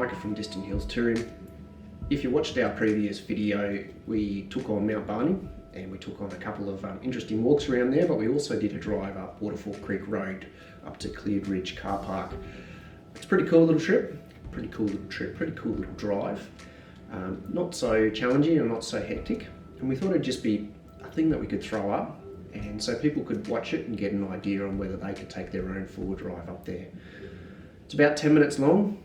Micah from Distant Hills Touring. If you watched our previous video, we took on Mount Barney and we took on a couple of interesting walks around there, but we also did a drive up Waterfall Creek Road up to Cleared Ridge Car Park. It's a pretty cool little trip, pretty cool little drive. Not so challenging and not so hectic, and we thought it'd just be a thing that we could throw up and so people could watch it and get an idea on whether they could take their own four-wheel drive up there. It's about 10 minutes long,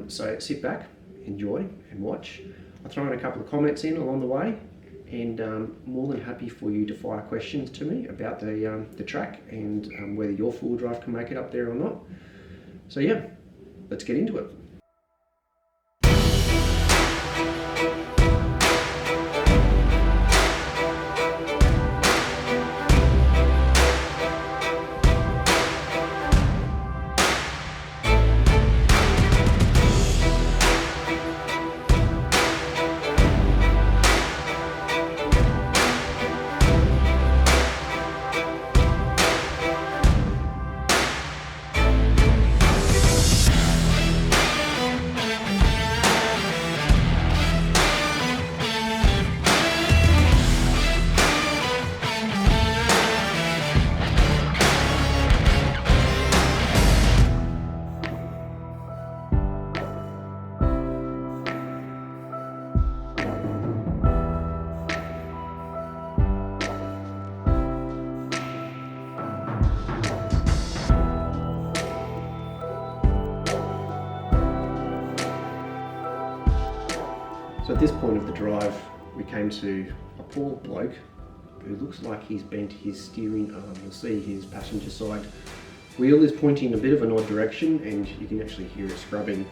so sit back, enjoy and watch. I'll throw in a couple of comments in along the way, and more than happy for you to fire questions to me about the track and whether your four-wheel drive can make it up there or not. So yeah, let's get into it. So at this point of the drive, we came to a poor bloke who looks like he's bent his steering arm. You'll see his passenger side wheel is pointing a bit of an odd direction, and you can actually hear it scrubbing.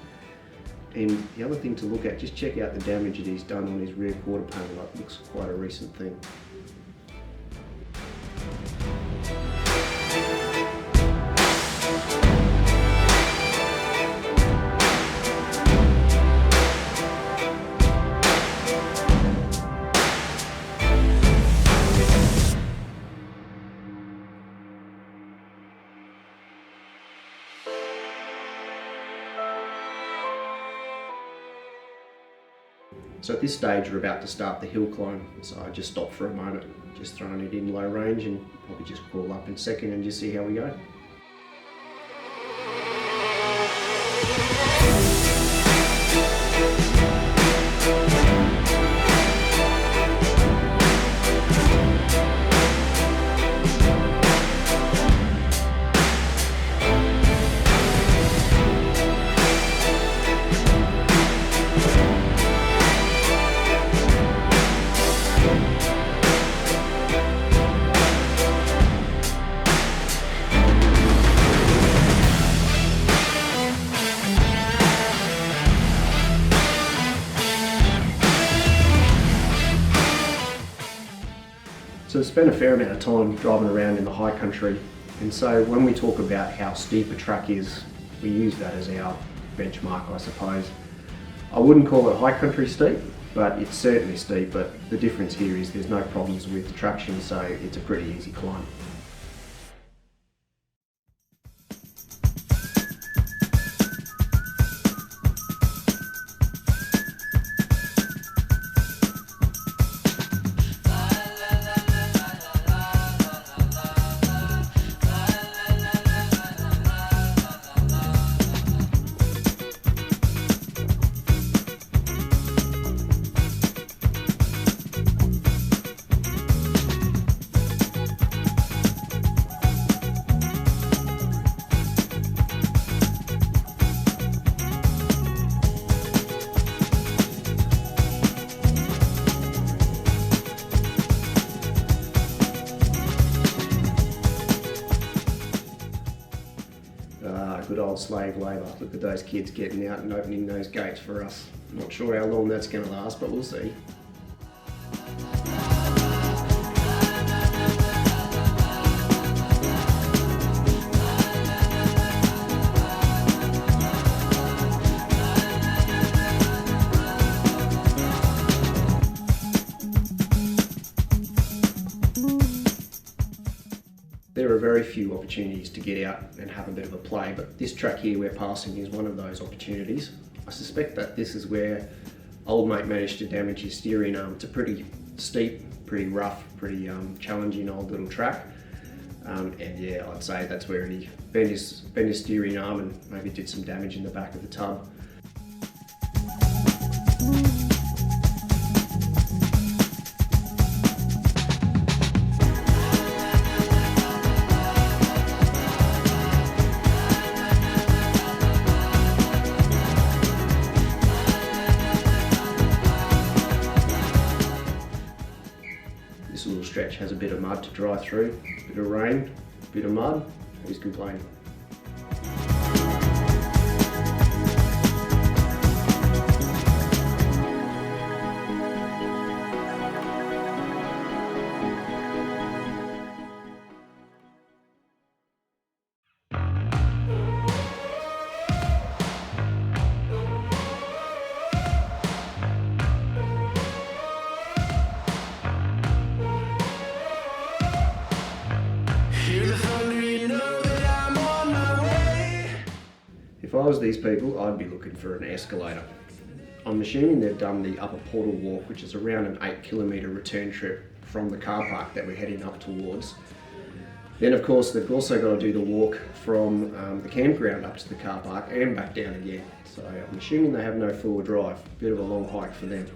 And the other thing to look at, just check out the damage that he's done on his rear quarter panel. That looks quite a recent thing. So at this stage we're about to start the hill climb, so I just stopped for a moment, just throwing it in low range, and probably just crawl up in second and just see how we go. So I spent a fair amount of time driving around in the high country, and so when we talk about how steep a track is, we use that as our benchmark, I suppose. I wouldn't call it high country steep, but it's certainly steep, but the difference here is there's no problems with the traction, so it's a pretty easy climb. Good old slave labour. Look at those kids getting out and opening those gates for us. Not sure how long that's going to last, but we'll see. There are very few opportunities to get out and have a bit of a play, but this track here we're passing is one of those opportunities. I suspect that this is where old mate managed to damage his steering arm. It's a pretty steep, pretty rough, pretty challenging old little track. And yeah, I'd say that's where he bent his steering arm and maybe did some damage in the back of the tub. This little stretch has a bit of mud to dry through, a bit of rain, a bit of mud. Who's complaining? If I was these people, I'd be looking for an escalator. I'm assuming they've done the upper portal walk, which is around an 8-kilometre return trip from the car park that we're heading up towards. Then of course they've also got to do the walk from the campground up to the car park and back down again. So I'm assuming they have no four-wheel drive. Bit of a long hike for them.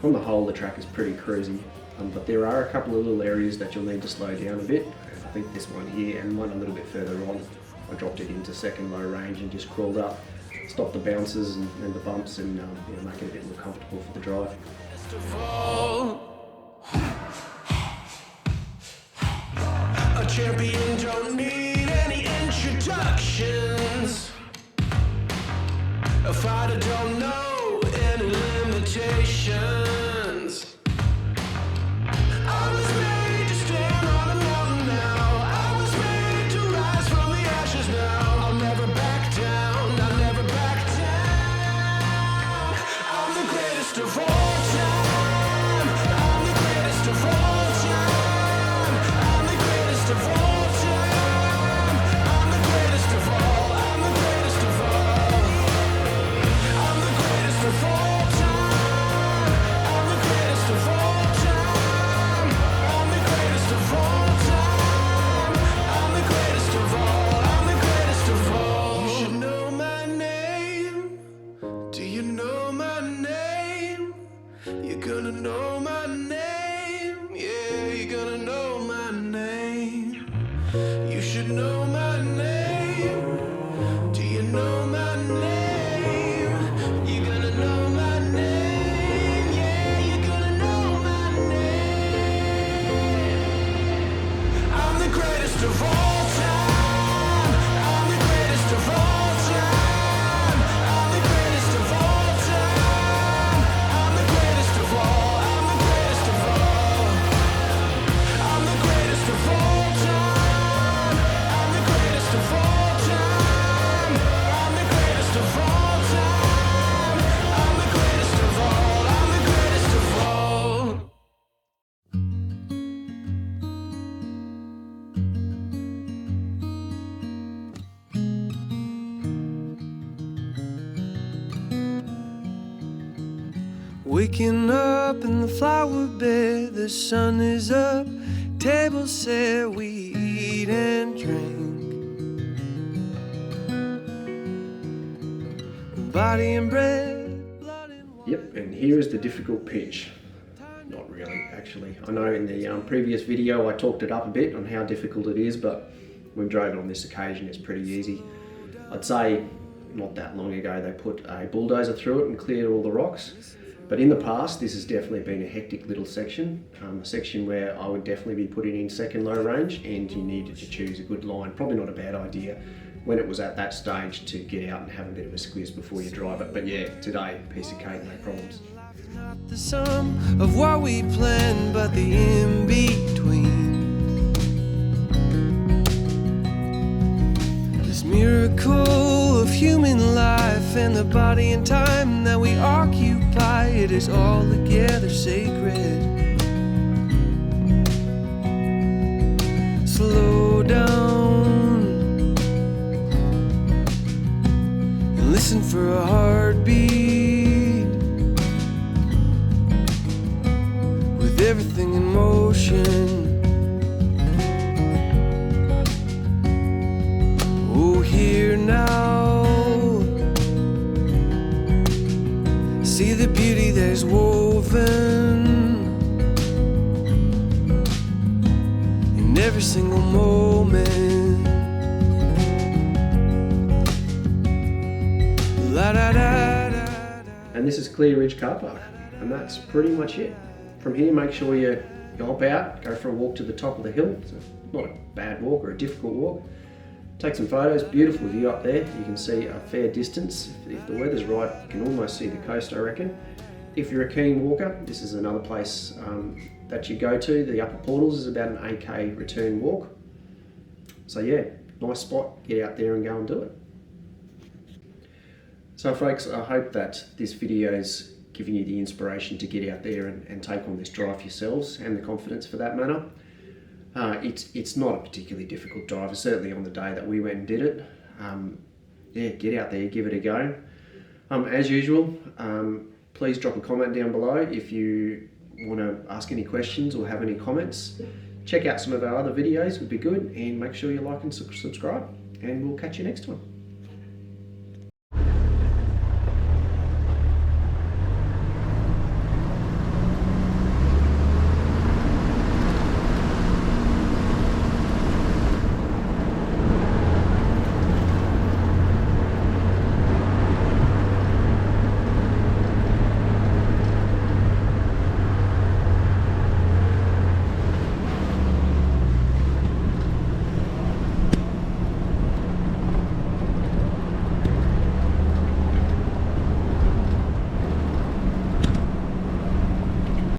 On the whole, the track is pretty cruisy, but there are a couple of little areas that you'll need to slow down a bit. I think this one here and one a little bit further on, I dropped it into second low range and just crawled up, stopped the bounces and the bumps, and make it a bit more comfortable for the drive. A champion don't need any introductions. A fighter don't know any limitations. I was made to stand on a mountain now. I was made to rise from the ashes now. I'll never back down. I'll never back down. I'm the greatest of all time. I'm the greatest of all time. I'm the greatest of all time. I'm the greatest of all. I'm the greatest of all. I'm the greatest of all time. I'm the greatest of all time. I'm the greatest of all time. I'm the greatest of all. I'm the greatest of all. You should know my name. Do you know my name? You're gonna know my name. Yeah, you're gonna know my name. You should know my name. Do you know my name? You're gonna know my name. Yeah, you're gonna know my name. I'm the greatest of all time. I'm the greatest of all time. I'm the greatest of all time. I'm the greatest of all. I'm the greatest of all. I'm the greatest of all time. I'm the greatest of all time. I'm the greatest of all time. I'm the greatest of all. I'm the greatest of all. Waking up in the flower bed, the sun is up, table set, we eat and drink. Body and bread, blood and wine. Yep, and here is the difficult pitch. Not really, actually. I know in the previous video I talked it up a bit on how difficult it is, but when we drove it on this occasion it's pretty easy. I'd say not that long ago they put a bulldozer through it and cleared all the rocks. But in the past, this has definitely been a hectic little section, a section where I would definitely be putting in second low range, and you needed to choose a good line. Probably not a bad idea when it was at that stage to get out and have a bit of a squeeze before you drive it. But yeah, today, piece of cake, no problems. Not the sum of what we planned, but the in-between. This miracle of human life and the body and time that we occupy, it is all together sacred. listen for a heartbeat, with everything in motion. Oh, here now, see the beauty that is woven in every single moment. La da da da. And this is Clear Ridge Car Park, and that's pretty much it. From here, make sure you hop out, go for a walk to the top of the hill. It's not a bad walk or a difficult walk. Take some photos. Beautiful view up there. You can see a fair distance. If the weather's right, you can almost see the coast, I reckon. If you're a keen walker, this is another place that you go to. The Upper Portals is about an 8k return walk. So yeah, nice spot. Get out there and go and do it. So folks, I hope that this video's given you the inspiration to get out there and take on this drive yourselves, and the confidence for that matter. It's not a particularly difficult drive, certainly on the day that we went and did it. Yeah, get out there, give it a go. As usual, please drop a comment down below if you want to ask any questions or have any comments. Check out some of our other videos, would be good, and make sure you like and subscribe, and we'll catch you next time.